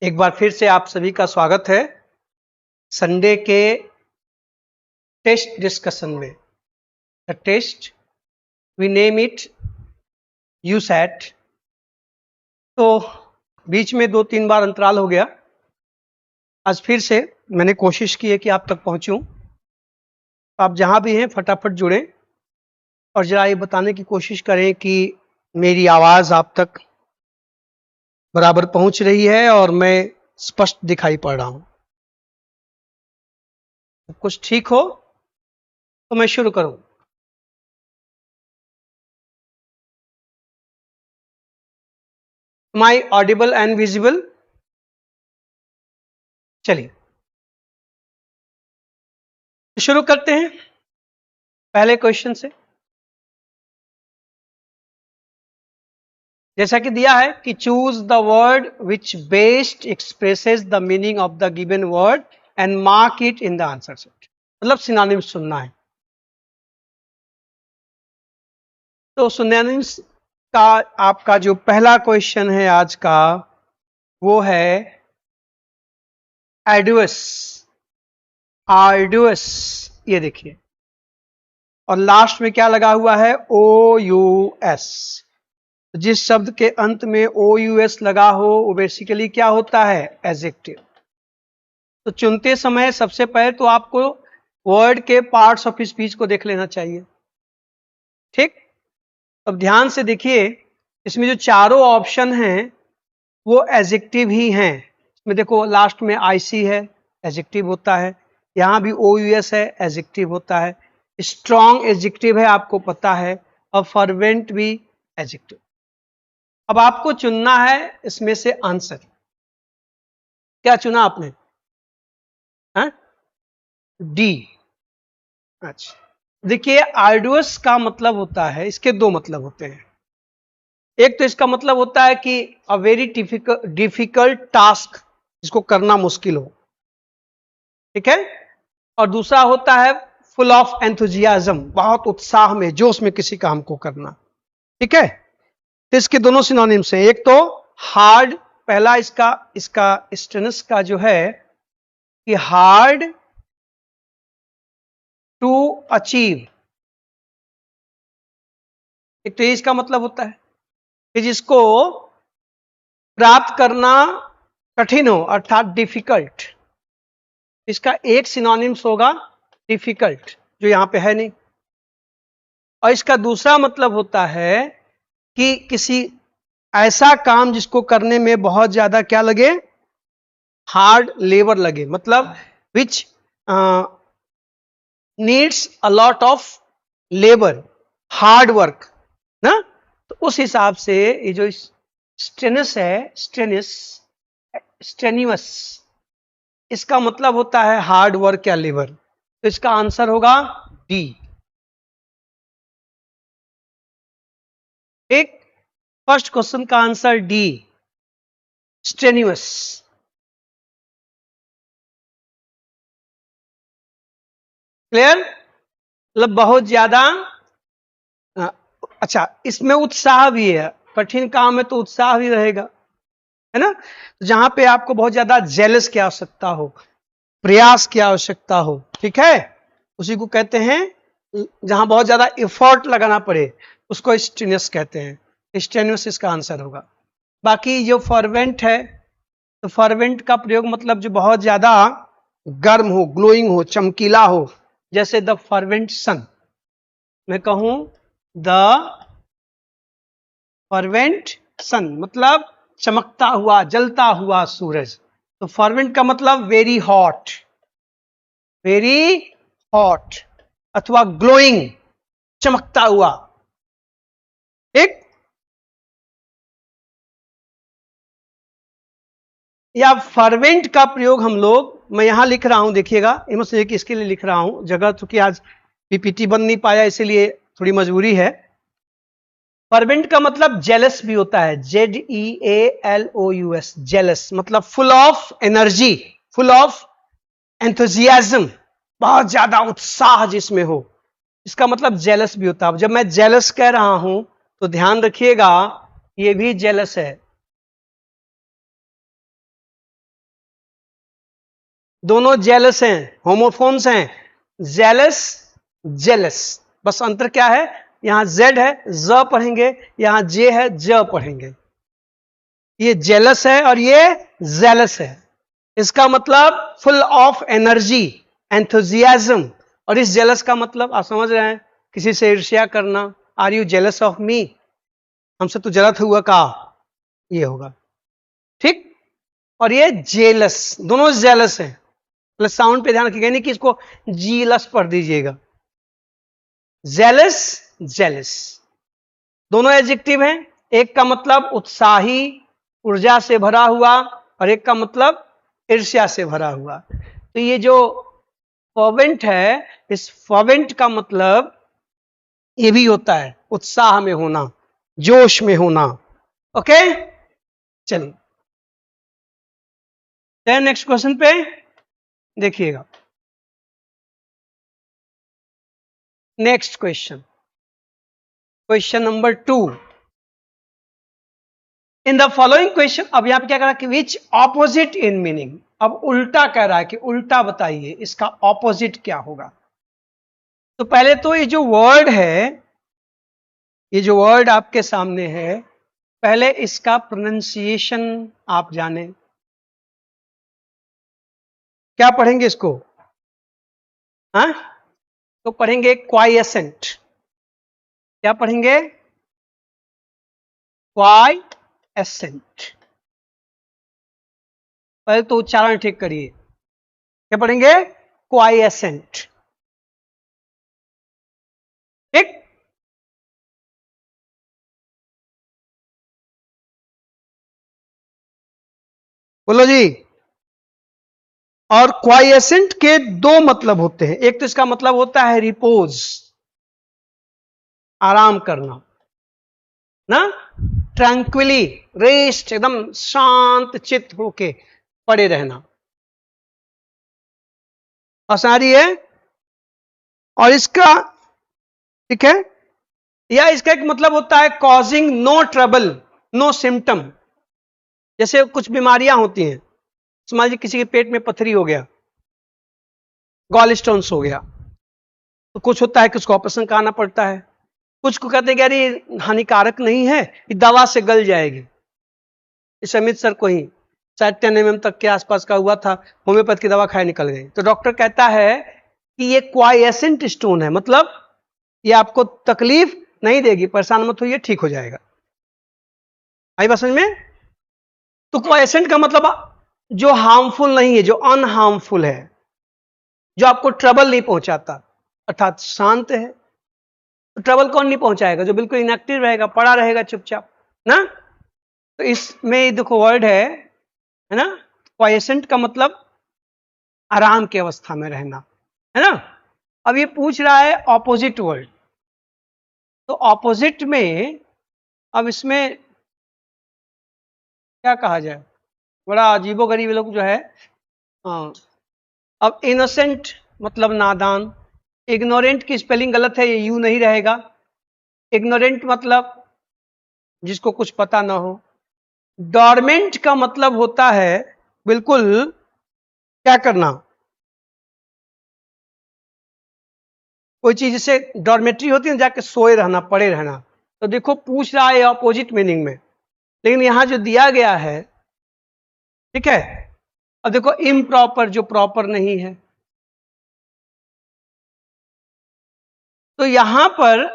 एक बार फिर से आप सभी का स्वागत है संडे के टेस्ट डिस्कशन में। The test we name it USAT. तो बीच में 2-3 बार अंतराल हो गया। आज फिर से मैंने कोशिश की है कि आप तक पहुंचूं। आप जहां भी हैं फटाफट जुड़ें और जरा ये बताने की कोशिश करें कि मेरी आवाज आप तक बराबर पहुंच रही है और मैं स्पष्ट दिखाई पड़ रहा हूं। सब कुछ ठीक हो तो मैं शुरू करूं। Am I audible and visible? चलिए शुरू करते हैं पहले क्वेश्चन से। जैसा कि दिया है कि choose the word which best expresses the meaning of the given word and mark it in the answer set. मतलब सिनोनिम्स चुनना है। तो सिनोनिम्स का आपका जो पहला क्वेश्चन है आज का वो है एडुअस। आर्डुअस, ये देखिए, और लास्ट में क्या लगा हुआ है? ओ यू एस। जिस शब्द के अंत में ओ यू एस लगा हो वो बेसिकली क्या होता है? एडजेक्टिव। तो चुनते समय सबसे पहले तो आपको वर्ड के पार्ट्स ऑफ स्पीच को देख लेना चाहिए। ठीक, अब ध्यान से देखिए, इसमें जो चारों ऑप्शन हैं वो एडजेक्टिव ही हैं। इसमें देखो लास्ट में आईसी है, एडजेक्टिव होता है। यहां भी ओ यू एस है, एडजेक्टिव होता है। स्ट्रॉन्ग एडजेक्टिव है, आपको पता है, और फर्वेंट भी एडजेक्टिव। अब आपको चुनना है इसमें से आंसर। क्या चुना आपने? डी। अच्छा, देखिए आर्डुअस का मतलब होता है, इसके दो मतलब होते हैं। एक तो इसका मतलब होता है कि अ वेरी डिफिकल्ट टास्क, जिसको करना मुश्किल हो। ठीक है। और दूसरा होता है फुल ऑफ एंथुजियाज्म, बहुत उत्साह में, जोश में किसी काम को करना। ठीक है। तो इसके दोनों सिनोनिम्स हैं। एक तो हार्ड, पहला इसका इसका स्टेनस का जो है कि हार्ड टू अचीव। एक तो इसका मतलब होता है कि जिसको प्राप्त करना कठिन हो, अर्थात डिफिकल्ट। इसका एक सिनोनिम्स होगा डिफिकल्ट, जो यहां पे है नहीं। और इसका दूसरा मतलब होता है कि किसी ऐसा काम जिसको करने में बहुत ज्यादा क्या लगे? हार्ड लेबर लगे, मतलब which needs a lot of labour, hard work ना। तो उस हिसाब से ये जो स्टेनस है, स्टेनिवस, इसका मतलब होता है हार्ड वर्क या लेबर। तो इसका आंसर होगा डी। एक फर्स्ट क्वेश्चन का आंसर डी, स्टेनिवस। क्लियर? मतलब बहुत ज्यादा। अच्छा, इसमें उत्साह भी है। कठिन काम है तो उत्साह भी रहेगा, है ना। जहां पे आपको बहुत ज्यादा जेलस की आवश्यकता हो, प्रयास की आवश्यकता हो, ठीक है, उसी को कहते हैं, जहां बहुत ज्यादा एफर्ट लगाना पड़े उसको स्टेनियस कहते हैं। स्टेनियस इसका आंसर होगा। बाकी जो फर्वेंट है, तो फर्वेंट का प्रयोग मतलब जो बहुत ज्यादा गर्म हो, ग्लोइंग हो, चमकीला हो। जैसे द फर्वेंट सन, मैं कहूं द फर्वेंट सन, मतलब चमकता हुआ, जलता हुआ सूरज। तो फर्वेंट का मतलब वेरी हॉट, वेरी हॉट, अथवा ग्लोइंग, चमकता हुआ। ठीक, या फर्वेंट का प्रयोग हम लोग, मैं यहां लिख रहा हूं, देखिएगा, इमोशनल कि इसके लिए लिख रहा हूं, जगह चूंकि आज पीपीटी बन नहीं पाया इसीलिए थोड़ी मजबूरी है। फर्वेंट का मतलब जेलस भी होता है, JEALOUS, जेलस, मतलब full of energy, full of enthusiasm, बहुत ज्यादा उत्साह जिसमें हो, इसका मतलब जेलस भी होता है। जब मैं जेलस कह रहा हूं तो ध्यान रखिएगा, ये भी जेलस है। दोनों जेलस हैं, होमोफोन्स हैं, जेलस जेलस। बस अंतर क्या है, यहां जेड है ज पढ़ेंगे, यहां जे है ज पढ़ेंगे। ये जेलस है और ये जेलस है। इसका मतलब फुल ऑफ एनर्जी, एंथुजियाज्म। और इस जेलस का मतलब आप समझ रहे हैं, किसी से ईर्ष्या करना। Are you jealous of me, हमसे तो जलत हुआ का, ये होगा, ठीक। और ये जेलस, दोनों जेलस हैं। प्लस साउंड पे ध्यान रखिएगा, नहीं कि इसको जीलस पढ़ दीजिएगा। जेलस जेलस दोनों एडजेक्टिव हैं। एक का मतलब उत्साही, ऊर्जा से भरा हुआ, और एक का मतलब ईर्ष्या से भरा हुआ। तो ये जो फर्वेंट है, इस फर्वेंट का मतलब ये भी होता है उत्साह में होना, जोश में होना। ओके, चलिए नेक्स्ट क्वेश्चन पे देखिएगा। Next question, question number 2। In the following question, अब यहां पे क्या कह रहा है कि विच ऑपोजिट इन मीनिंग। अब उल्टा कह रहा है कि उल्टा बताइए इसका ऑपोजिट क्या होगा। तो पहले तो ये जो वर्ड है, ये जो वर्ड आपके सामने है, पहले इसका प्रोनाउंसिएशन आप जाने। क्या पढ़ेंगे इसको, हाँ? तो पढ़ेंगे क्वाइएसेंट। क्या पढ़ेंगे, क्वाइएसेंट। पहले तो उच्चारण ठीक करिए, क्या पढ़ेंगे, क्वाइएसेंट, ठीक। बोलो जी। और क्वाइएसेंट के दो मतलब होते हैं। एक तो इसका मतलब होता है रिपोज, आराम करना ना, ट्रैंक्विली, रेस्ट, एकदम शांत चित्त होके पड़े रहना, आसानी है। और इसका, ठीक है, या इसका एक मतलब होता है causing no trouble, no symptom. जैसे कुछ बीमारियां होती हैं, समझ लीजिए किसी के पेट में पथरी हो गया, गॉल स्टोन्स हो गया, तो कुछ होता है कि उसको ऑपरेशन कराना पड़ता है। कुछ को कहते हैं कि यार हानिकारक नहीं है, ये दवा से गल जाएगी। इस अमृतसर को ही शायद 10 mm तक के आसपास का हुआ था, होम्योपैथ की दवा खाए निकल गई। तो डॉक्टर कहता है कि ये क्वाइएसेंट स्टोन है, मतलब ये आपको तकलीफ नहीं देगी, परेशान मत होइए, ठीक हो जाएगा। आई बात समझ में। तो क्वाइएसेंट का मतलब जो हार्मफुल नहीं है, जो अनहार्मफुल है, जो आपको ट्रबल नहीं पहुंचाता, अर्थात शांत है। तो ट्रबल कौन नहीं पहुंचाएगा, जो बिल्कुल इनएक्टिव रहेगा, पड़ा रहेगा चुपचाप ना। तो इसमें देखो वर्ड है ना, क्वाइएसेंट का मतलब आराम की अवस्था में रहना, है ना। अब ये पूछ रहा है ऑपोजिट वर्ड, तो ऑपोजिट में अब इसमें क्या कहा जाए, बड़ा अजीबोगरीब लोग जो है। हाँ, अब इनोसेंट मतलब नादान, इग्नोरेंट की स्पेलिंग गलत है, ये यू नहीं रहेगा। इग्नोरेंट मतलब जिसको कुछ पता ना हो। डॉर्मेंट का मतलब होता है बिल्कुल क्या करना, कोई चीज जैसे डॉर्मेट्री होती है ना, जाके सोए रहना, पड़े रहना। तो देखो पूछ रहा है ऑपोजिट मीनिंग में, लेकिन यहां जो दिया गया है, ठीक है। अब देखो इम्प्रॉपर, जो प्रॉपर नहीं है, तो यहां पर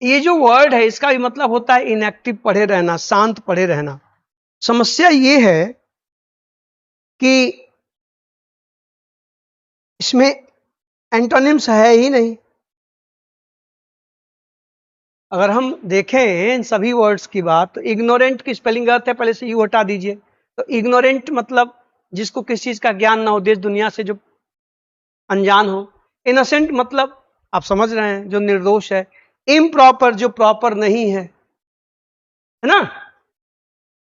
ये जो वर्ड है इसका भी मतलब होता है इनएक्टिव, पड़े रहना, शांत पड़े रहना। समस्या ये है कि इसमें एंटोनिम्स है ही नहीं। अगर हम देखें इन सभी वर्ड्स की बात, तो इग्नोरेंट की स्पेलिंग गलत है, पहले से यू हटा दीजिए। तो इग्नोरेंट मतलब जिसको किसी चीज का ज्ञान ना हो, देश दुनिया से जो अनजान हो। इनोसेंट मतलब आप समझ रहे हैं, जो निर्दोष है। इम्प्रॉपर जो प्रॉपर नहीं है ना।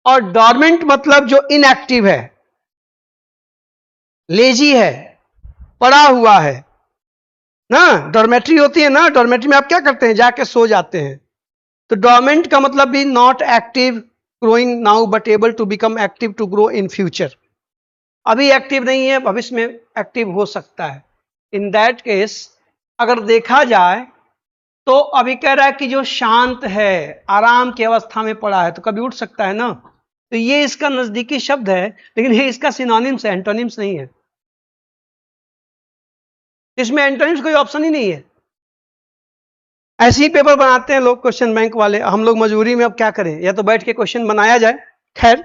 और डॉर्मेंट मतलब जो इनएक्टिव है, लेजी है, पड़ा हुआ है ना। डॉर्मेट्री होती है ना, डॉर्मेट्री में आप क्या करते हैं, जाके सो जाते हैं। तो डॉर्मेंट का मतलब भी not active, growing now but able to become active to grow in future. अभी एक्टिव नहीं है, भविष्य में एक्टिव हो सकता है। इन दैट केस अगर देखा जाए तो अभी कह रहा है कि जो शांत है, आराम की अवस्था में पड़ा है, तो कभी उठ सकता है ना। तो ये इसका नजदीकी शब्द है, लेकिन ये इसका सिनोनिम्स है, एंटोनिम्स नहीं है। इसमें एंटोनिम्स कोई ऑप्शन ही नहीं है। ऐसे ही पेपर बनाते हैं लोग क्वेश्चन बैंक वाले, हम लोग मजबूरी में अब क्या करें, या तो बैठ के क्वेश्चन बनाया जाए। खैर,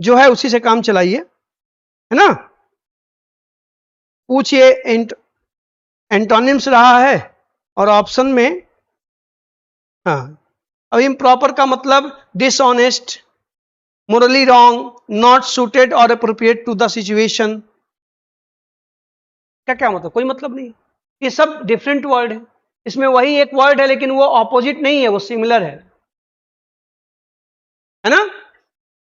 जो है उसी से काम चलाइए, है ना। पूछिए, एंटोनिम्स रहा है, और ऑप्शन में, हाँ, अब इम्प्रॉपर का मतलब dishonest, Morli wrong, not suited और अप्रोप्रिएट टू द सिचुएशन। क्या क्या मतलब, कोई मतलब नहीं। ये सब डिफरेंट वर्ड है, इसमें वही एक वर्ड है लेकिन वो ऑपोजिट नहीं है, वो सिमिलर है ना।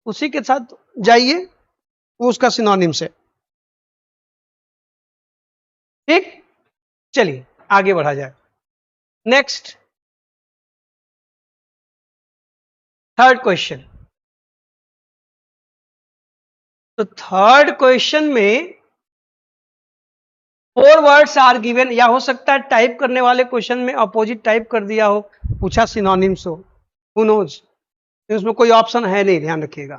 उसी के साथ जाइए, वो उसका सिनोनिम्स है। ठीक, चलिए आगे बढ़ा जाए। Next, third question. तो थर्ड क्वेश्चन में 4 वर्ड्स आर गिवन, या हो सकता है टाइप करने वाले क्वेश्चन में अपोजिट टाइप कर दिया हो, पूछा सिनोनिम्स हो, हु नोज। उसमें कोई ऑप्शन है नहीं, ध्यान रखिएगा।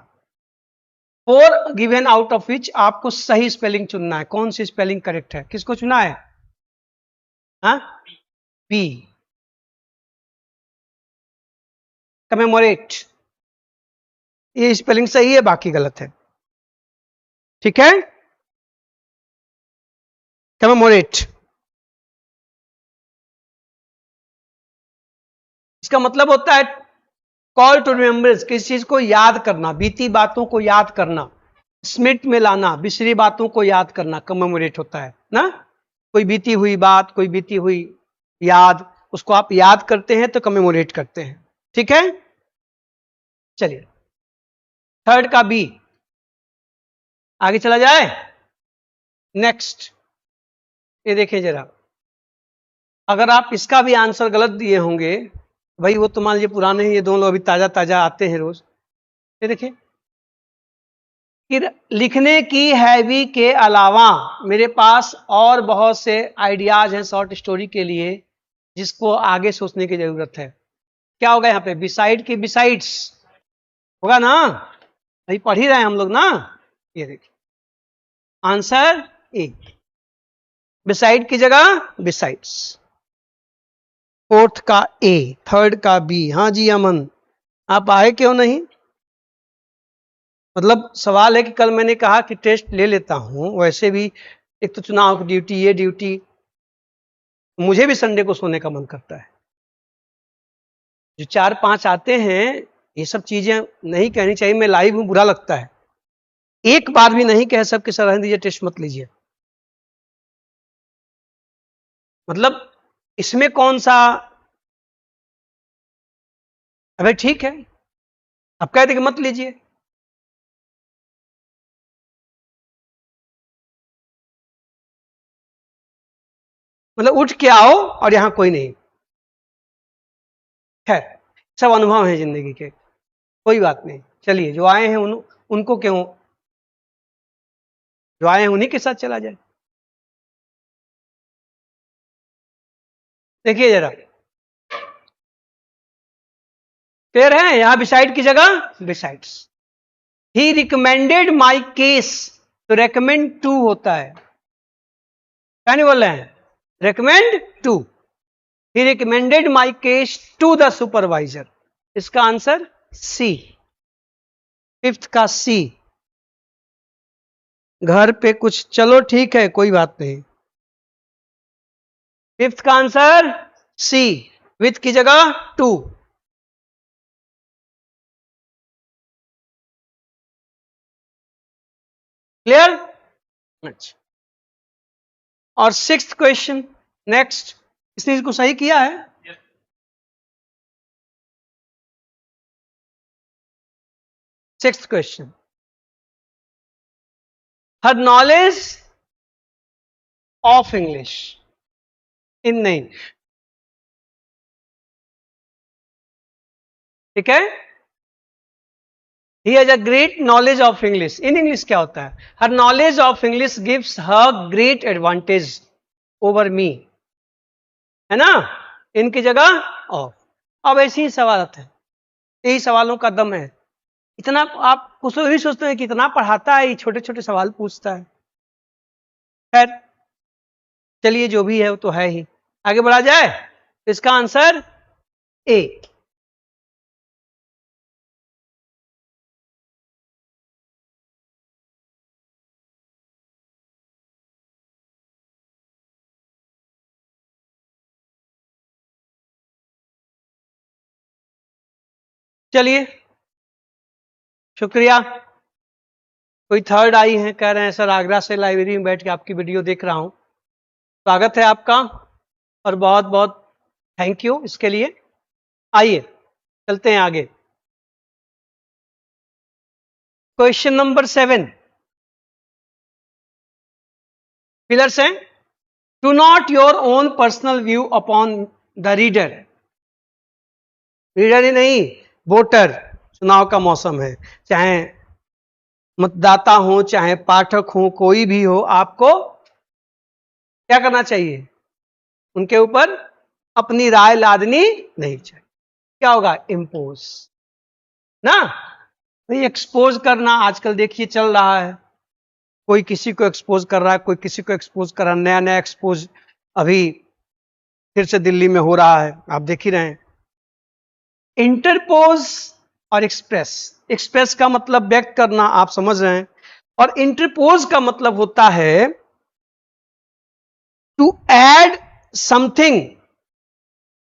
4 गिवन आउट ऑफ विच आपको सही स्पेलिंग चुनना है। कौन सी स्पेलिंग करेक्ट है, किसको चुना है? हाँ, बी, कमेमोरेट। ये स्पेलिंग सही है, बाकी गलत है। ठीक है, कमेमोरेट, इसका मतलब होता है कॉल टू रिमेम्बरेंस, किसी चीज को याद करना, बीती बातों को याद करना, स्मृति में लाना, बिसरी बातों को याद करना, कमेमोरेट होता है ना। कोई बीती हुई बात, कोई बीती हुई याद, उसको आप याद करते हैं तो कमेमोरेट करते हैं। ठीक है, चलिए थर्ड का बी, आगे चला जाए। नेक्स्ट, ये देखिए जरा, अगर आप इसका भी आंसर गलत दिए होंगे, भाई वो तो मान लीजिए पुराने हैं, ये दोनों लोग अभी ताजा ताजा आते हैं रोज। ये देखिए कि लिखने की हैवी के अलावा मेरे पास और बहुत से आइडियाज हैं शॉर्ट स्टोरी के लिए, जिसको आगे सोचने की जरूरत है। क्या होगा यहाँ पे, बिसाइड की बिसाइड्स होगा ना, अभी पढ़ ही रहे हैं हम लोग ना। ये देखिए आंसर ए, बिसाइड की जगह बिसाइड्स। फोर्थ का ए, थर्ड का बी। हाँ जी अमन, आप आए क्यों नहीं? मतलब सवाल है कि कल मैंने कहा कि टेस्ट ले लेता हूं, वैसे भी एक तो चुनाव की ड्यूटी, ये ड्यूटी, मुझे भी संडे को सोने का मन करता है। जो 4-5 आते हैं, ये सब चीजें नहीं कहनी चाहिए, मैं लाइव हूं, बुरा लगता है। एक बार भी नहीं कह सबके सर रहने दीजिए, टेस्ट मत लीजिए। मतलब इसमें कौन सा, अबे ठीक है, अब कहते कि मत लीजिए। मतलब उठ के आओ और यहां कोई नहीं। खैर, सब अनुभव है जिंदगी के, कोई बात नहीं। चलिए जो आए हैं उनको क्यों, जो आए हैं उन्हीं के साथ चला जाए। देखिए जरा, क्लियर है, यहां बिसाइड की जगह besides. He recommended my case, तो रेकमेंड टू होता है, क्या नहीं बोल रहे हैं, recommend to. He recommended my case to the supervisor, इसका आंसर सी, फिफ्थ का सी। घर पे कुछ, चलो ठीक है कोई बात नहीं। फिफ्थ का आंसर सी, विथ की जगह टू। क्लियर, अच्छा। और सिक्स्थ क्वेश्चन, नेक्स्ट, इसने इसको सही किया है। Sixth question, her knowledge of English in नहीं, ठीक है, he has a great knowledge of English. In English क्या होता है? Her knowledge of English gives her great advantage over me, है ना, इनकी जगह ऑफ। अब ऐसे ही सवाल आते हैं, यही सवालों का दम है। इतना आप कुछ नहीं सोचते हैं कि इतना पढ़ाता है, ये छोटे छोटे सवाल पूछता है। खैर चलिए, जो भी है वो तो है ही। आगे बढ़ा जाए। इसका आंसर ए। चलिए, शुक्रिया। कोई थर्ड आई है, कह रहे हैं सर आगरा से लाइब्रेरी में बैठ के आपकी वीडियो देख रहा हूं। स्वागत है आपका और बहुत बहुत थैंक यू इसके लिए। आइए चलते हैं आगे। क्वेश्चन नंबर 7, पिलर्स हैं। Do not your own personal view upon the reader. Reader ही नहीं, वोटर। चुनाव का मौसम है, चाहे मतदाता हो चाहे पाठक हो, कोई भी हो, आपको क्या करना चाहिए? उनके ऊपर अपनी राय लादनी नहीं चाहिए। क्या होगा? इम्पोज ना, नहीं एक्सपोज करना। आजकल देखिए चल रहा है, कोई किसी को एक्सपोज कर रहा है, कोई किसी को एक्सपोज कर रहा है। नया नया एक्सपोज अभी फिर से दिल्ली में हो रहा है, आप देख ही रहे हैं। इंटरपोज और एक्सप्रेस। एक्सप्रेस का मतलब व्यक्त करना, आप समझ रहे हैं, और इंटरपोज का मतलब होता है to add something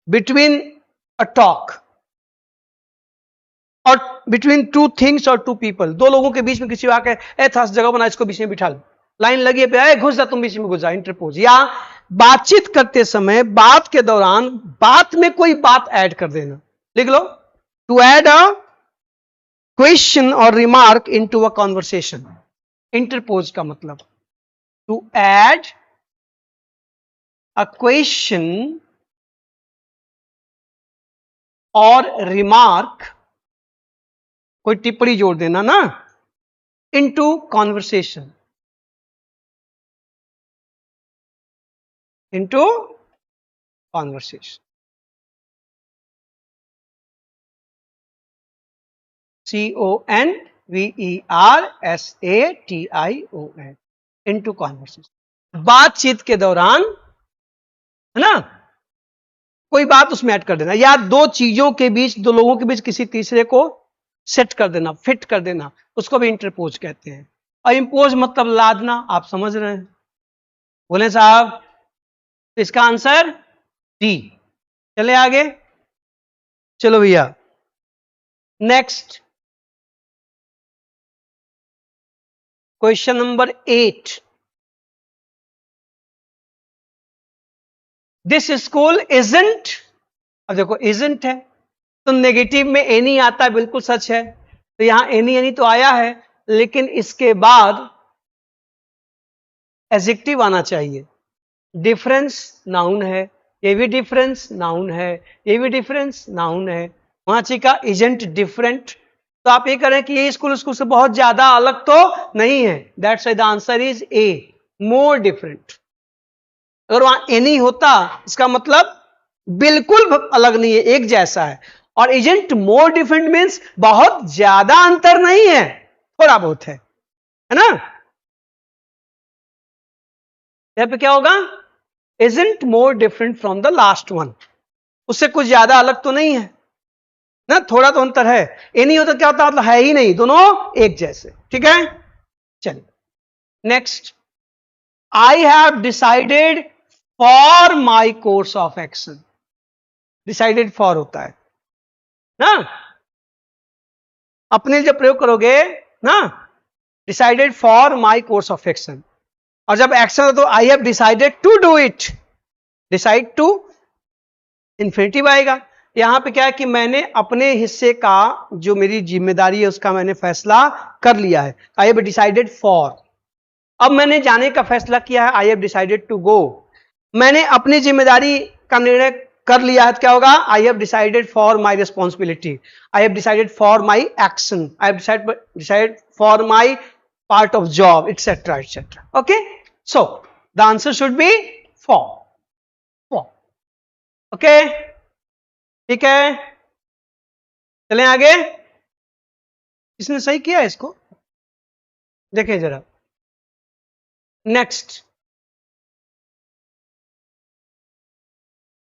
between a talk और बिटवीन टू थिंग्स और टू पीपल। दो लोगों के बीच में किसी आके ए था जगह बना, इसको बीच में बिठा लो, लाइन लगी है, घुस जा तुम बीच में, घुस जा। इंटरपोज। या बातचीत करते समय, बात के दौरान बात में कोई बात ऐड कर देना। लिख लो, टू ऐड अ क्वेश्चन और remark into a conversation. Interpose का मतलब टू ऐड अ क्वेश्चन और रिमार्क, कोई टिप्पणी जोड़ देना ना, into conversation, into conversation. CONVERSATION, into conversation. बातचीत के दौरान, है ना, कोई बात उसमें ऐड कर देना, या दो चीजों के बीच, दो लोगों के बीच किसी तीसरे को सेट कर देना, फिट कर देना, उसको भी इंटरपोज कहते हैं। और इंपोज मतलब लादना, आप समझ रहे हैं। बोले साहब, इसका आंसर डी। चले आगे, चलो भैया next. Question number 8। This school isn't. अब देखो इजंट है तो नेगेटिव में एनी आता है, बिल्कुल सच है। तो यहां एनी एनी तो आया है, लेकिन इसके बाद एडजेक्टिव आना चाहिए। डिफरेंस नाउन है, ये भी डिफरेंस नाउन है, ये भी डिफरेंस नाउन है। वहां चाहिए का इजंट डिफरेंट। तो आप ये करें कि ये स्कूल स्कूल से बहुत ज्यादा अलग तो नहीं है। That's why the answer is a, more different. अगर वहां एनी होता, इसका मतलब बिल्कुल अलग नहीं है, एक जैसा है। और इजंट मोर डिफरेंट मीन्स बहुत ज्यादा अंतर नहीं है, थोड़ा बहुत है ना। यहां पे क्या होगा? Isn't more different from the last one. उससे कुछ ज्यादा अलग तो नहीं है ना, थोड़ा तो अंतर है। एनी होता क्या होता? मतलब है ही नहीं, दोनों एक जैसे। ठीक है, चलिए next. I have decided for my course of action. Decided for होता है ना, अपने जब प्रयोग करोगे ना, decided for my course of action. और जब एक्शन हो तो I have decided to do it. Decide to infinitive आएगा। यहां पे क्या है कि मैंने अपने हिस्से का, जो मेरी जिम्मेदारी है, उसका मैंने फैसला कर लिया है। I have decided for. अब मैंने जाने का फैसला किया है, I have decided to go. मैंने अपनी जिम्मेदारी का निर्णय कर लिया है तो क्या होगा, आई have decided for my responsibility, I have decided for my action, I have decided for my part of job, etcetera etcetera. Okay, so the answer should be for. Okay, ठीक है, चलें आगे. इसने सही किया है इसको, देखें जरा. Next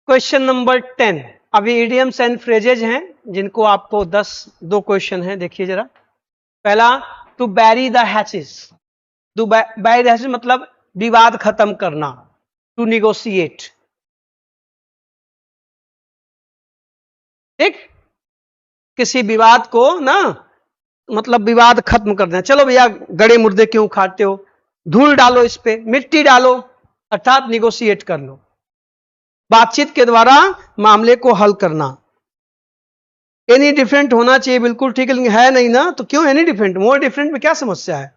question number 10. अभी इडियम्स एंड फ्रेजेज हैं जिनको आपको 2 क्वेश्चन हैं. देखिए जरा. पहला, to bury the hatches. To bury the hatches मतलब विवाद खत्म करना. To negotiate. ठीक, किसी विवाद को ना, मतलब विवाद खत्म कर देना. चलो भैया गड़े मुर्दे क्यों उखाड़ते हो, धूल डालो इस पे, मिट्टी डालो, अर्थात निगोशिएट कर लो. बातचीत के द्वारा मामले को हल करना. एनी डिफरेंट होना चाहिए, बिल्कुल ठीक है नहीं ना, तो क्यों एनी डिफरेंट, मोर डिफरेंट में क्या समस्या है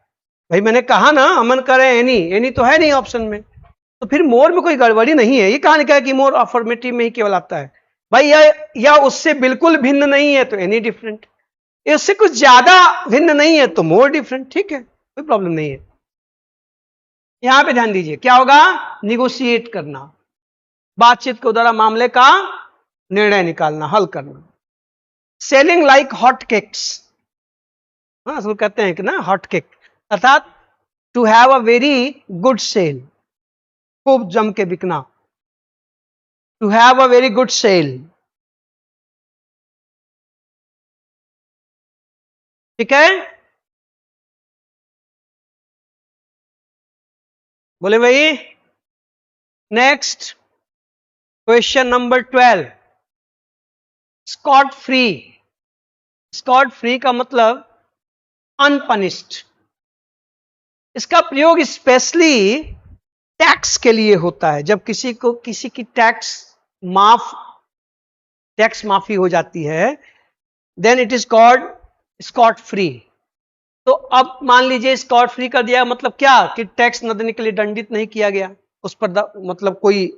भाई. मैंने कहा ना अमन करें एनी, एनी तो है नहीं ऑप्शन में, तो फिर मोर में कोई गड़बड़ी नहीं है. ये कहां लिखा है कि मोर अफर्मेटिव में ही केवल आता है भाई. या उससे बिल्कुल भिन्न नहीं है तो एनी डिफरेंट, इससे कुछ ज्यादा भिन्न नहीं है तो मोर डिफरेंट. ठीक है, कोई प्रॉब्लम नहीं है. यहां पे ध्यान दीजिए, क्या होगा, निगोशिएट करना, बातचीत के द्वारा मामले का निर्णय निकालना, हल करना. सेलिंग लाइक हॉट केक्स, हाँ कहते हैं कि ना हॉट केक, अर्थात to have a very good sale, खूब जम के बिकना. To have a very good sale. ठीक है, बोले भाई. Next question number 12. Scot free. Scot free का मतलब अनपनिश्ड. इसका प्रयोग स्पेशली टैक्स के लिए होता है. जब किसी की टैक्स माफी हो जाती है, then it is called scot free. तो अब मान लीजिए स्कॉट फ्री कर दिया, मतलब क्या कि टैक्स न देने के लिए दंडित नहीं किया गया, उस पर मतलब कोई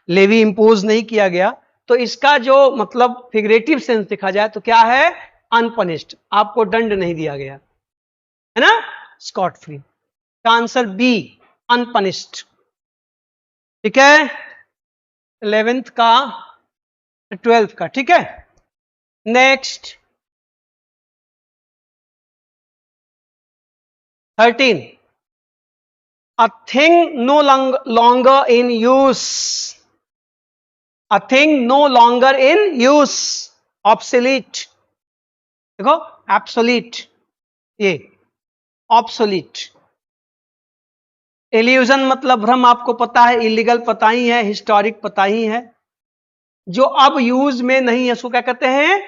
लेवी इंपोज नहीं किया गया, तो इसका जो मतलब फिगरेटिव सेंस देखा जाए तो क्या है, अनपनिश्ड, आपको दंड नहीं दिया गया, है ना, स्कॉट फ्री. का आंसर बी, अनपनिश्ड. ठीक है, 11th का 12th का. ठीक है, next 13. A thing no longer in use. A thing no longer in use. Obsolete. देखो obsolete, ये obsolete. इल्यूजन मतलब भ्रम, आपको पता है. इलीगल पता ही है, हिस्टोरिक पता ही है. जो अब यूज में नहीं है उसको क्या कहते हैं,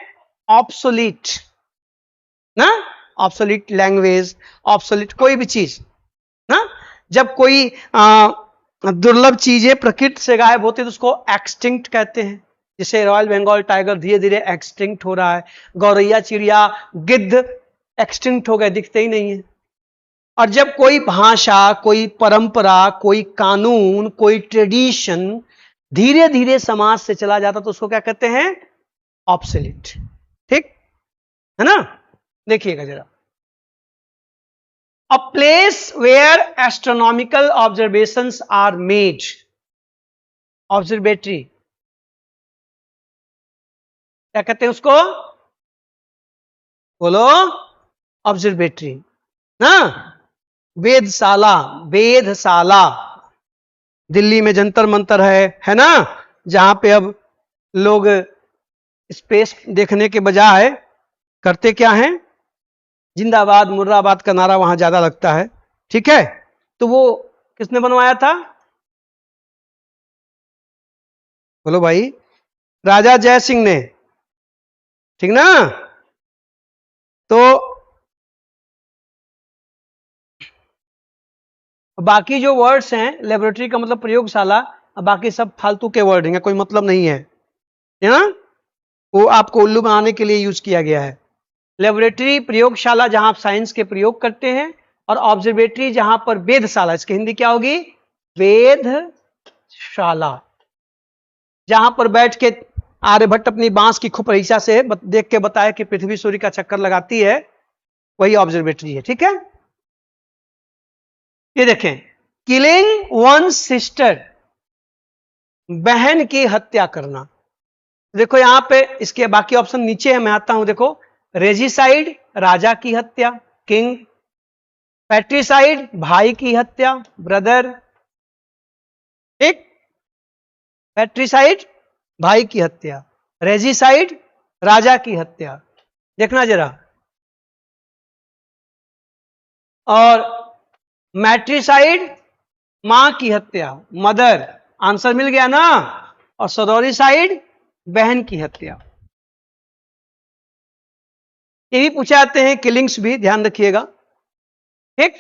ऑब्सोलीट ना. ऑब्सोलीट लैंग्वेज, ऑब्सोलीट कोई भी चीज ना. जब कोई दुर्लभ चीजें प्रकृति से गायब होती है तो उसको एक्सटिंक्ट कहते हैं. जैसे रॉयल बंगाल टाइगर धीरे धीरे एक्सटिंक्ट हो रहा है, गौरैया चिड़िया गिद्ध एक्सटिंक्ट हो गए, दिखते ही नहीं है. और जब कोई भाषा, कोई परंपरा, कोई कानून, कोई ट्रेडिशन धीरे धीरे समाज से चला जाता तो उसको क्या कहते हैं, ऑब्सोलीट. ठीक है ना. देखिएगा जरा. A place where astronomical observations are made. Observatory. क्या कहते हैं उसको, बोलो, ऑब्जर्वेटरी ना. वेधशाला, वेधशाला दिल्ली में जंतर मंतर है ना, जहां पे अब लोग स्पेस देखने के बजाय करते क्या हैं, जिंदाबाद मुर्राबाद का नारा वहां ज्यादा लगता है. ठीक है, तो वो किसने बनवाया था, बोलो भाई, राजा जय सिंह ने. ठीक ना. तो बाकी जो वर्ड्स हैं, लेबोरेटरी का मतलब प्रयोगशाला, बाकी सब फालतू के वर्ड हैं, कोई मतलब नहीं है ना, वो आपको उल्लू बनाने के लिए यूज किया गया है. लेबोरेटरी प्रयोगशाला जहां आप साइंस के प्रयोग करते हैं, और ऑब्जर्वेटरी जहां पर वेधशाला, इसकी हिंदी क्या होगी, वेधशाला. जहां पर बैठ के आर्यभट्ट अपनी बांस की खुपरीचा से देख के बताया कि पृथ्वी सूर्य का चक्कर लगाती है, वही ऑब्जर्वेटरी है। ठीक है, ये देखें, किलिंग वन सिस्टर, बहन की हत्या करना। देखो यहां पे इसके बाकी ऑप्शन नीचे है, मैं आता हूं। देखो, रेजिसाइड, राजा की हत्या, किंग। पैट्रिसाइड, भाई की हत्या, ब्रदर। ठीक, पैट्रिसाइड, भाई की हत्या। रेजिसाइड, राजा की हत्या। देखना जरा। और मैट्रिसाइड, मां की हत्या, मदर। आंसर मिल गया ना। और सदोरिसाइड, बहन की हत्या। ये भी पूछे जाते हैं, किलिंग्स भी, ध्यान रखिएगा। ठीक,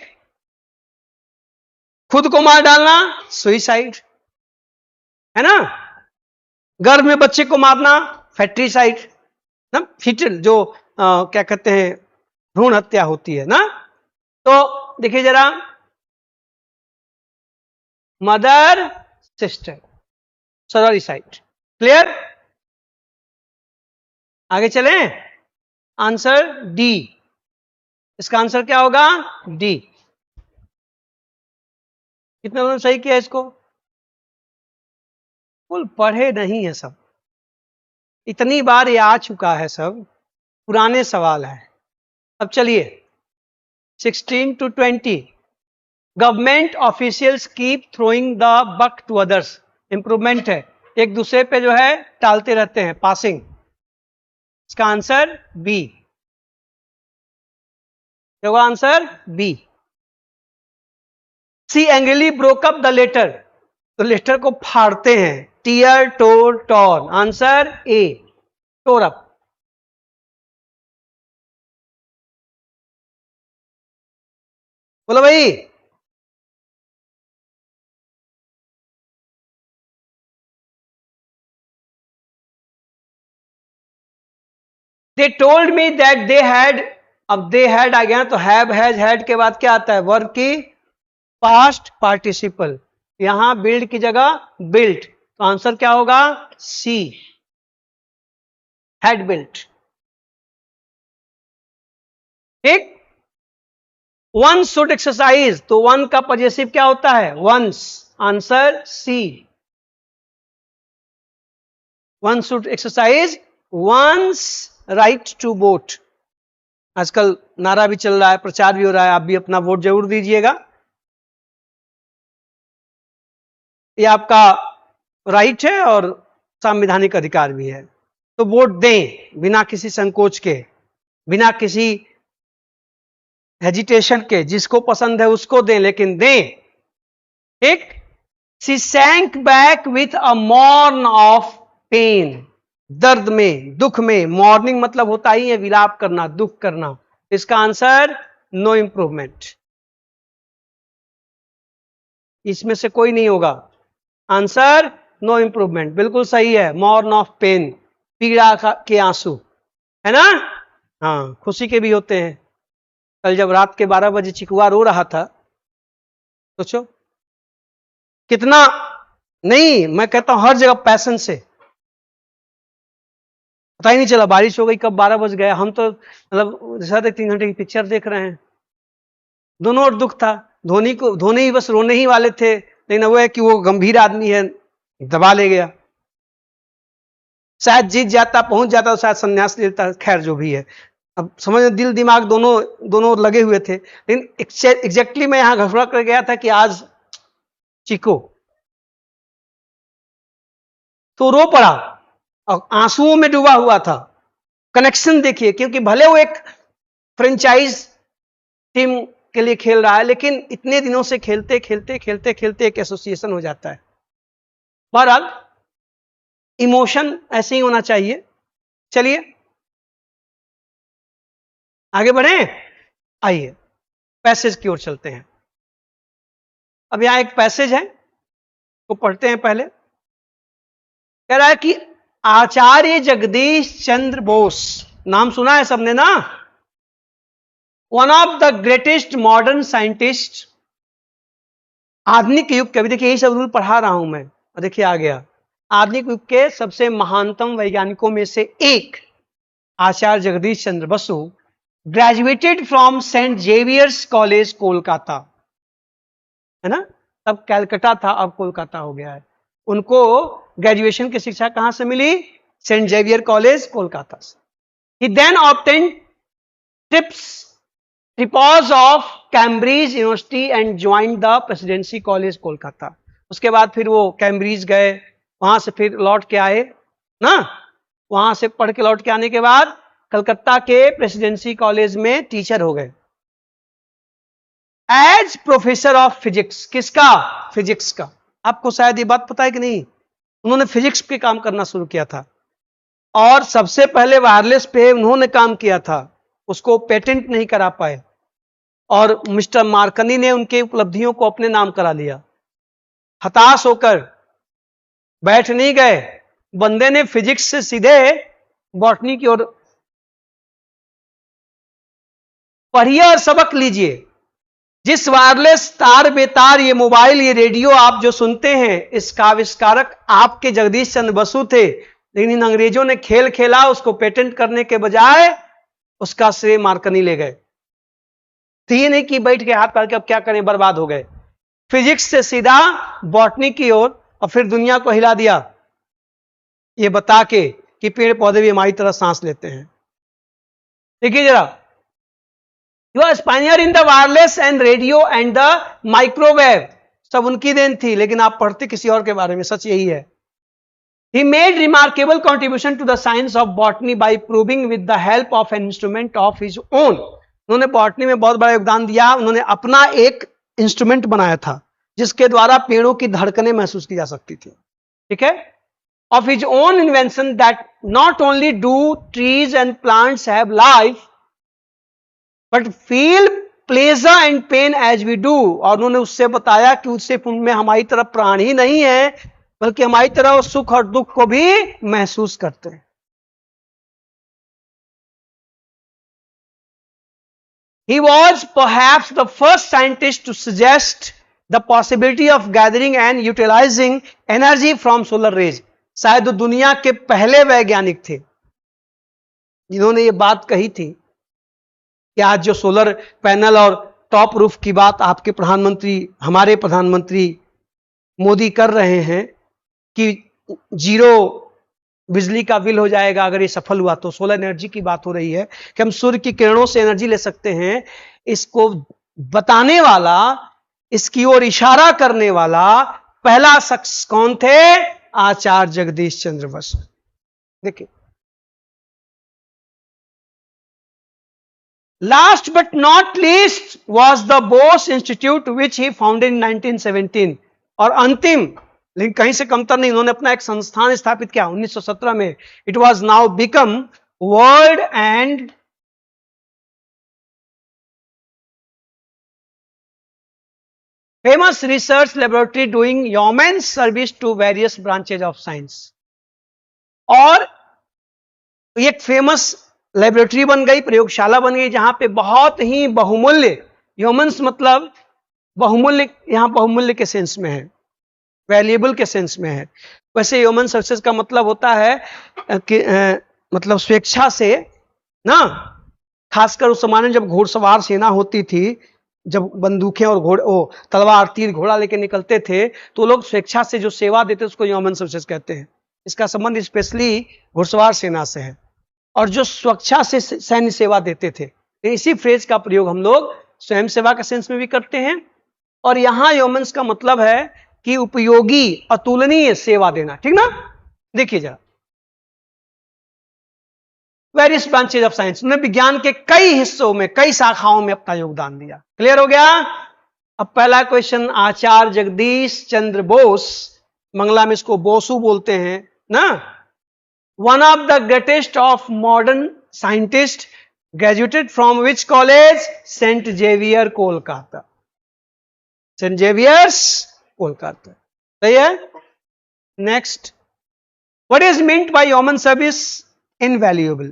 खुद को मार डालना, सुइसाइड, है ना। गर्भ में बच्चे को मारना, फैट्रिसाइड ना, फिटल जो क्या कहते हैं, भ्रूण हत्या होती है ना। तो देखिए जरा, मदर, सिस्टर, सदोरिसाइड। क्लियर, आगे चलें। आंसर डी, इसका आंसर क्या होगा, डी। कितने लोगों ने सही किया इसको? कुल पढ़े नहीं है सब, इतनी बार ये आ चुका है, सब पुराने सवाल है। अब चलिए 16 to 20, government officials keep throwing the buck to others. Improvement है, एक दूसरे पे जो है टालते रहते हैं, पासिंग। इसका आंसर बी होगा, answer B. C angrily broke up the letter, तो लेटर को फाड़ते हैं, tear, tore, torn. Answer A, tore up. बोलो भाई। They told me that they had, अब दे हैड आ गया तो हैव, हैज, हैड के बाद क्या आता है, वर्ब की पास्ट पार्टिसिपल। यहां बिल्ड की जगह बिल्ट, तो आंसर क्या होगा, सी, हैड बिल्ट। ठीक, वन शुड एक्सरसाइज, तो वन का पॉजेसिव क्या होता है, ones. Answer C, one should exercise ones right to vote. आजकल नारा भी चल रहा है, प्रचार भी हो रहा है, आप भी अपना वोट जरूर दीजिएगा। ये आपका राइट है और संवैधानिक अधिकार भी है, तो वोट दें बिना किसी संकोच के, बिना किसी हेजिटेशन के। जिसको पसंद है उसको दें, लेकिन दें। ठीक, she sank back with a मॉर्न ऑफ पेन, दर्द में, दुख में। मॉर्निंग मतलब होता ही है विलाप करना, दुख करना। इसका आंसर नो इंप्रूवमेंट, इसमें से कोई नहीं होगा। आंसर नो इंप्रूवमेंट, बिल्कुल सही है। मॉर्न ऑफ पेन, पीड़ा के आंसू, है ना। हाँ, खुशी के भी होते हैं। कल जब रात के 12 बजे चिकुआ रो रहा था, सोचो कितना, नहीं मैं कहता हूं हर जगह पैशन से, पता ही नहीं चला बारिश हो गई कब 12 बज गया। हम तो मतलब जैसा 3 घंटे की पिक्चर देख रहे हैं, दोनों और दुख था। धोनी ही बस रोने ही वाले थे, लेकिन वो है कि वो गंभीर आदमी है, दबा ले गया। शायद जीत जाता, पहुंच जाता तो शायद संन्यास लेता, खैर जो भी है। अब समझ, दिल दिमाग दोनों दोनों लगे हुए थे। लेकिन एग्जैक्टली मैं यहां घबरा कर गया था कि आज चीको, तो रो पड़ा और आंसुओं में डूबा हुआ था। कनेक्शन देखिए, क्योंकि भले वो एक फ्रेंचाइज टीम के लिए खेल रहा है, लेकिन इतने दिनों से खेलते खेलते खेलते खेलते एक एसोसिएशन हो जाता है। बहरहाल इमोशन ऐसे ही होना चाहिए। चलिए आगे बढ़े, आइए पैसेज की ओर चलते हैं। अब यहां एक पैसेज है, वो पढ़ते हैं पहले। कह रहा है कि आचार्य जगदीश चंद्र बोस, नाम सुना है सबने ना, one of the greatest modern scientist, आधुनिक युग के। अभी देखिए यही सब रूल पढ़ा रहा हूं मैं, और देखिए आ गया। आधुनिक युग के सबसे महानतम वैज्ञानिकों में से एक Acharya Jagdish Chandra Basu graduated from Saint Xavier's college Kolkata, है ना, तब कैलकाटा था, अब कोलकाता हो गया है। उनको ग्रेजुएशन की शिक्षा कहां से मिली? सेंट जेवियर कॉलेज कोलकाता से। He then obtain tripos of Cambridge university and join the presidency college Kolkata. उसके बाद फिर वो कैम्ब्रिज गए, वहां से फिर लौट के आए ना, वहां से पढ़ के लौट के आने के बाद कलकत्ता के प्रेसिडेंसी कॉलेज में टीचर हो गए एज प्रोफेसर ऑफ फिजिक्स। किसका? फिजिक्स का। आपको शायद ये बात पता है कि नहीं, उन्होंने फिजिक्स पे काम करना शुरू किया था और सबसे पहले वायरलेस पे उन्होंने काम किया था, उसको पेटेंट नहीं करा पाए और मिस्टर मार्कनी ने उनके उपलब्धियों को अपने नाम करा लिया। हताश होकर बैठ नहीं गए, बंदे ने फिजिक्स से सीधे बॉटनी की ओर पढ़िए और सबक लीजिए। जिस वायरलेस तार बेतार ये मोबाइल ये रेडियो आप जो सुनते हैं, इसका आविष्कारक आपके जगदीश चंद्र बसु थे, लेकिन इन अंग्रेजों ने खेल खेला, उसको पेटेंट करने के बजाय उसका श्रेय मार्कनी ले गए। तो ये नहीं कि बैठ के हाथ पार के अब क्या करें, बर्बाद हो गए। फिजिक्स से सीधा बॉटनी की ओर और फिर दुनिया को हिला दिया ये बता के कि पेड़ पौधे भी हमारी तरह सांस लेते हैं। देखिए जरा, you are pioneer in the wireless and radio and the microwave, सब उनकी देन थी, लेकिन आप पढ़ते किसी और के बारे में। सच यही है। He made remarkable contribution to the science of botany by proving with the help of an instrument of his own. उन्होंने बॉटनी में बहुत बड़ा योगदान दिया। उन्होंने अपना एक इंस्ट्रूमेंट बनाया था जिसके द्वारा पेड़ों की धड़कनें महसूस की जा सकती थी। ठीक है? Of his own invention that not only do trees and plants have life, but feel pleasure and pain as we do. और उन्होंने उससे बताया कि उससे उनमें हमारी तरफ प्राण ही नहीं है, बल्कि हमारी तरह सुख और दुख को भी महसूस करते हैं। He was perhaps the first scientist to suggest the possibility of gathering and utilizing energy from solar rays. शायद वो दुनिया के पहले वैज्ञानिक थे जिन्होंने ये बात कही थी कि आज जो सोलर पैनल और टॉप रूफ की बात आपके प्रधानमंत्री, हमारे प्रधानमंत्री मोदी कर रहे हैं कि 0 बिजली का बिल हो जाएगा अगर ये सफल हुआ, तो सोलर एनर्जी की बात हो रही है कि हम सूर्य की किरणों से एनर्जी ले सकते हैं। इसको बताने वाला, इसकी ओर इशारा करने वाला पहला शख्स कौन थे? आचार्य जगदीश चंद्र बसु। देखिए, last but not least was the Bose institute which he founded in 1917। और अंतिम लेकिन कहीं से कमतर नहीं, उन्होंने अपना एक संस्थान स्थापित किया 1917 में। It was now become world and famous research laboratory doing human service to various branches of science. और एक फेमस लेबोरेटरी बन गई, प्रयोगशाला बन गई, जहां पे बहुत ही बहुमूल्य, ह्यूमंस मतलब बहुमूल्य, यहां बहुमूल्य के सेंस में है, वैल्यूएबल के सेंस में है। वैसे ह्यूमन सर्विसेज का मतलब होता है कि मतलब स्वेच्छा से ना, खासकर उस जमाने में जब घोड़सवार सेना होती थी, जब बंदूकें और घोड़े, तलवार तीर घोड़ा लेके निकलते थे, तो लोग स्वेच्छा से जो सेवा देते उसको ह्यूमन सर्विसेज कहते हैं। इसका संबंध स्पेशली घुड़सवार सेना से है, और जो स्वेच्छा से सैन्य सेवा देते थे। इसी फ्रेज का प्रयोग हम लोग स्वयं सेवा के सेंस में भी करते हैं। और यहां ह्यूमन्स का मतलब है कि उपयोगी, अतुलनीय सेवा देना। ठीक ना? देखिए जरा, वेरियस ब्रांचेज ऑफ साइंस, उन्होंने विज्ञान के कई हिस्सों में, कई शाखाओं में अपना योगदान दिया। क्लियर हो गया? अब पहला क्वेश्चन, आचार्य जगदीश चंद्र बोस, मंगला में इसको बोसू बोलते हैं ना, one of the greatest of modern scientist, graduated from which college? Saint Xavier Kolkata. Saint Xavier's Kolkata. सही है? Next, what is meant by human service? Invaluable.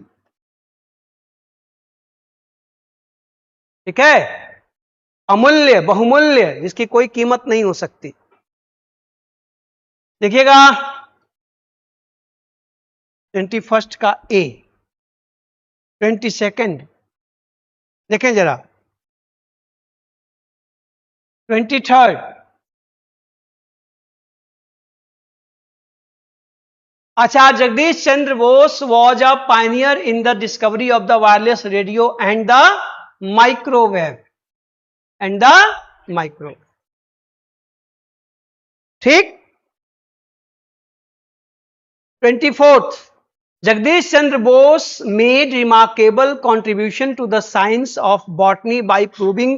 ठीक है? अमूल्य, बहुमूल्य, जिसकी कोई कीमत नहीं हो सकती। देखिएगा, 21 का ए, 22 देखें जरा, 23 आचार्य Jagdish Chandra Bose was a pioneer in the discovery of the wireless radio and the microwave ठीक। 24th Jagdish Chandra Bose made remarkable contribution to the science of botany by proving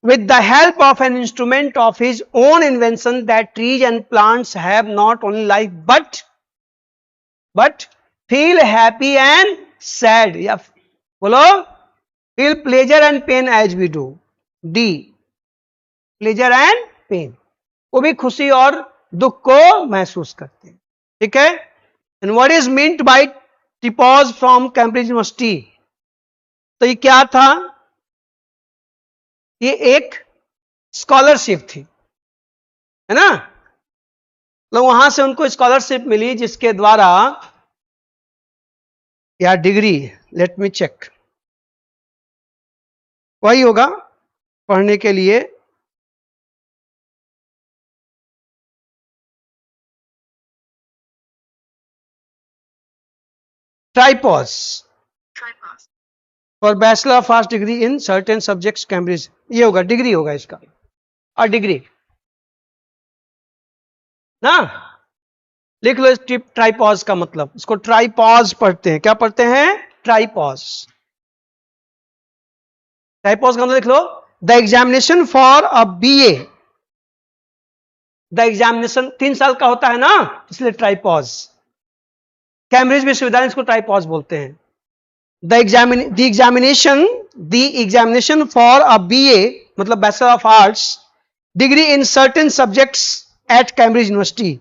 with the help of an instrument of his own invention that trees and plants have not only life but feel happy and sad, या बोलो feel pleasure and pain as we do, D pleasure and pain, वो भी खुशी और दुख को महसूस करते हैं, ठीक है। And what is meant by TPOS from Cambridge University, तो ये क्या था, ये एक स्कॉलरशिप थी, है ना, तो वहां से उनको स्कॉलरशिप मिली जिसके द्वारा, या डिग्री, लेट मी चेक, वही होगा पढ़ने के लिए, tripos for bachelor of arts degree in certain subjects Cambridge, ये होगा, डिग्री होगा इसका, और डिग्री ना, लिख लो ट्राइपॉज का मतलब, इसको ट्राइपॉज पढ़ते हैं, क्या पढ़ते हैं, ट्राइपॉज। ट्राइपॉज का मतलब लिख लो, the examination for a BA, the examination 3 साल का होता है ना, इसलिए ट्राइपॉज, कैम्ब्रिज विश्वविद्यालय इसको ट्राइपॉज बोलते हैं। The examination for a BA मतलब bachelor of arts degree in certain subjects at Cambridge university,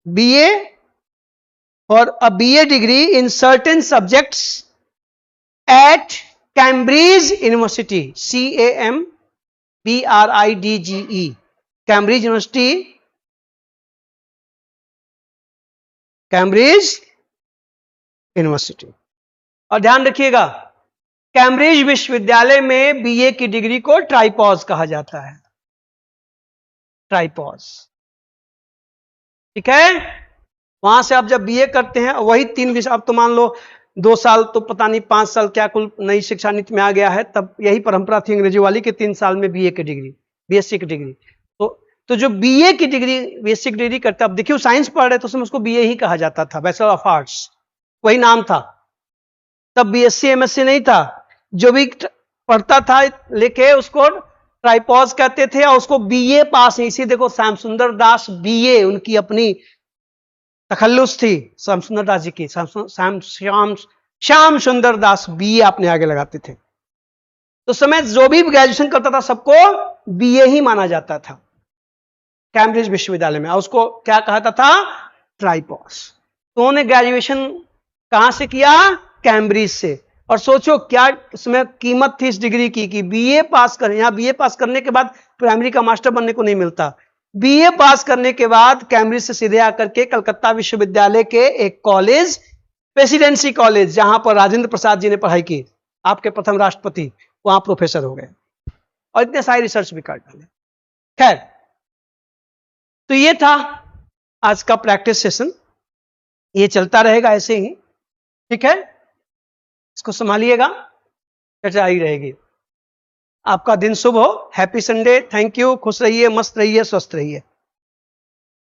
BA for a BA degree in certain subjects at Cambridge University, CAMBRIDGE, Cambridge University, Cambridge University। और ध्यान रखिएगा, Cambridge विश्वविद्यालय में BA की degree को ट्राइपॉज कहा जाता है, ट्राइपॉज, ठीक है। वहां से आप जब बीए करते हैं वही 3 विषय, अब तो मान लो 2 साल तो पता नहीं 5 साल क्या कुल नई शिक्षा नीति में आ गया है, तब यही परंपरा थी अंग्रेजी वाली कि 3 साल में बीए की डिग्री, बीएससी की डिग्री, तो जो बीए की डिग्री बेसिक डिग्री करता, अब देखिए साइंस पढ़ रहे तो उसको बीए ही कहा जाता था, बैचलर ऑफ आर्ट्स वही नाम था, तब बीएससी एमएससी नहीं था, जो भी पढ़ता था लेके उसको ट्राइपॉज कहते थे, और उसको बीए पास, इसी देखो श्याम सुंदर दास बीए उनकी अपनी तखल्लुस थी, श्याम सुंदर दास जी की, श्याम सुंदर दास बीए अपने आगे लगाते थे, तो समय जो भी ग्रेजुएशन करता था सबको बीए ही माना जाता था कैम्ब्रिज विश्वविद्यालय में, और उसको क्या कहता था, ट्राइपॉज। तो उन्होंने ग्रेजुएशन कहां से किया, कैम्ब्रिज से, और सोचो क्या इसमें कीमत थी इस डिग्री की कि बीए पास करें, यहां बीए पास करने के बाद प्राइमरी का मास्टर बनने को नहीं मिलता, बीए पास करने के बाद कैम्ब्रिज से सीधे आकर के कलकत्ता विश्वविद्यालय के एक कॉलेज, प्रेसिडेंसी कॉलेज, जहां पर राजेंद्र प्रसाद जी ने पढ़ाई की, आपके प्रथम राष्ट्रपति, वहां प्रोफेसर हो गए और इतने सारे रिसर्च भी कर डाले। खैर, तो ये था आज का प्रैक्टिस सेशन, ये चलता रहेगा ऐसे ही, ठीक है, इसको संभालिएगा, चर्चा ही रहेगी। आपका दिन शुभ हो, हैप्पी संडे, थैंक यू, खुश रहिए, मस्त रहिए, स्वस्थ रहिए।